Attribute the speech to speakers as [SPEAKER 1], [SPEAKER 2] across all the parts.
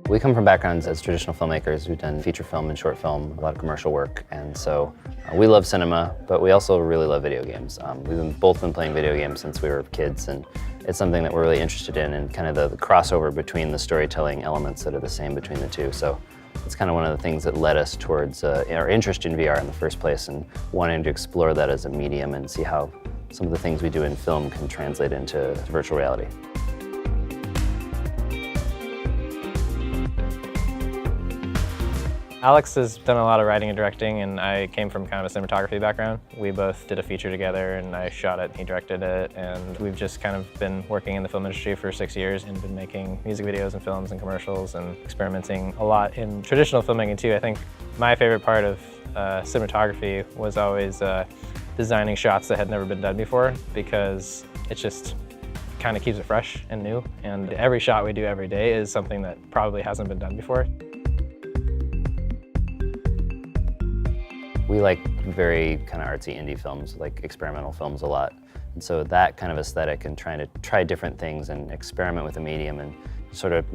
[SPEAKER 1] We come from backgrounds as traditional filmmakers. We've done feature film and short film, a lot of commercial work, and so we love cinema, but we also really love video games. We've both been playing video games since we were kids, and it's something that we're really interested in, and kind of the crossover between the storytelling elements that are the same between the two. So it's kind of one of the things that led us towards our interest in VR in the first place, and wanting to explore that as a medium and see how some of the things we do in film can translate into virtual reality.
[SPEAKER 2] Alex has done a lot of writing and directing, and I came from kind of a cinematography background. We both did a feature together, and I shot it and he directed it, and we've just kind of been working in the film industry for 6 years and been making music videos and films and commercials and experimenting a lot in traditional filmmaking too. I think my favorite part of cinematography was always designing shots that had never been done before, because it just kind of keeps it fresh and new, and every shot we do every day is something that probably hasn't been done before.
[SPEAKER 1] We like very kind of artsy indie films, like experimental films a lot. And so that kind of aesthetic and trying to try different things and experiment with the medium and sort of,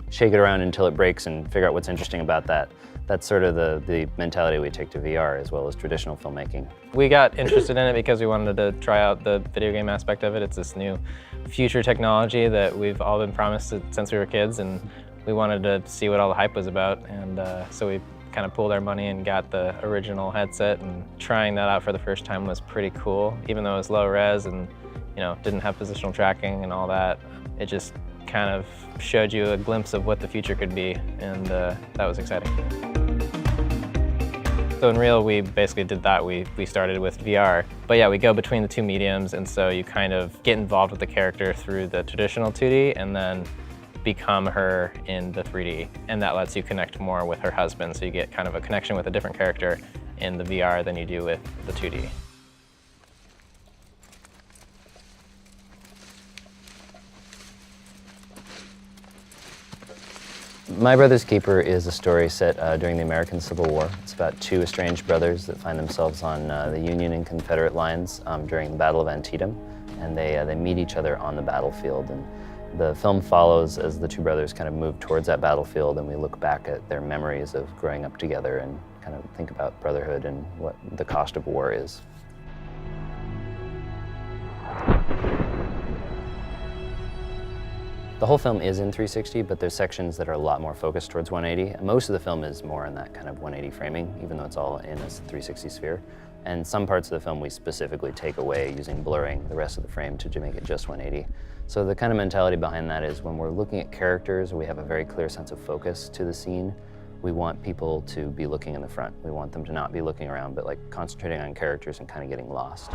[SPEAKER 1] shake it around until it breaks and figure out what's interesting about that. That's sort of the mentality we take to VR as well as traditional filmmaking.
[SPEAKER 2] We got interested in it because we wanted to try out the video game aspect of it. It's this new future technology that we've all been promised since we were kids, and we wanted to see what all the hype was about. And so we kind of pulled our money and got the original headset, and trying that out for the first time was pretty cool. Even though it was low res and didn't have positional tracking and all that, it just kind of showed you a glimpse of what the future could be, and that was exciting. So in Real, we basically did that. We started with VR, but yeah, we go between the two mediums, and so you kind of get involved with the character through the traditional 2D and then become her in the 3D, and that lets you connect more with her husband, so you get kind of a connection with a different character in the VR than you do with the 2D.
[SPEAKER 1] My Brother's Keeper is a story set during the American Civil War. It's about two estranged brothers that find themselves on the Union and Confederate lines during the Battle of Antietam, and they meet each other on the battlefield. And the film follows as the two brothers kind of move towards that battlefield, and we look back at their memories of growing up together and kind of think about brotherhood and what the cost of war is. The whole film is in 360, but there's sections that are a lot more focused towards 180. And most of the film is more in that kind of 180 framing, even though it's all in a 360 sphere. And some parts of the film we specifically take away using blurring the rest of the frame to make it just 180. So the kind of mentality behind that is when we're looking at characters, we have a very clear sense of focus to the scene. We want people to be looking in the front. We want them to not be looking around, but like concentrating on characters and kind of getting lost.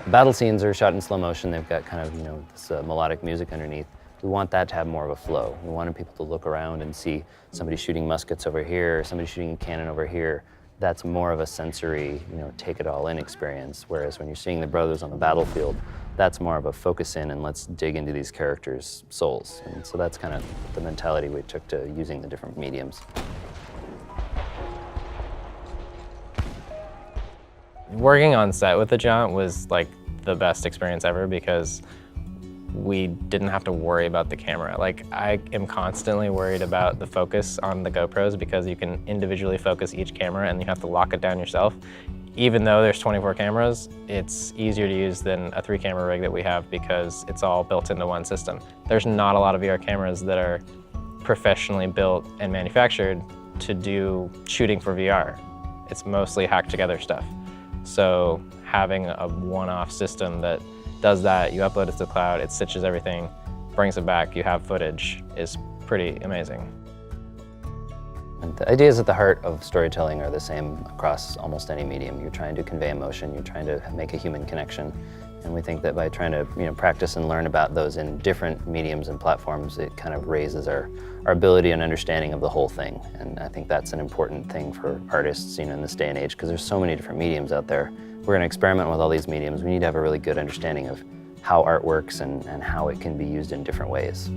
[SPEAKER 1] Battle scenes are shot in slow motion. They've got kind of, this melodic music underneath. We want that to have more of a flow. We wanted people to look around and see somebody shooting muskets over here, somebody shooting a cannon over here. That's more of a sensory, take it all in experience. Whereas when you're seeing the brothers on the battlefield, that's more of a focus in and let's dig into these characters' souls. And so that's kind of the mentality we took to using the different mediums.
[SPEAKER 2] Working on set with the Jaunt was like the best experience ever, because we didn't have to worry about the camera. Like, I am constantly worried about the focus on the GoPros, because you can individually focus each camera and you have to lock it down yourself. Even though there's 24 cameras, it's easier to use than a 3-camera rig that we have, because it's all built into one system. There's not a lot of VR cameras that are professionally built and manufactured to do shooting for VR. It's mostly hacked together stuff. So having a one-off system that does that, you upload it to the cloud, it stitches everything, brings it back, you have footage, is pretty amazing.
[SPEAKER 1] And the ideas at the heart of storytelling are the same across almost any medium. You're trying to convey emotion, you're trying to make a human connection. And we think that by trying to practice and learn about those in different mediums and platforms, it kind of raises our ability and understanding of the whole thing. And I think that's an important thing for artists in this day and age, because there's so many different mediums out there. We're going to experiment with all these mediums. We need to have a really good understanding of how art works and how it can be used in different ways.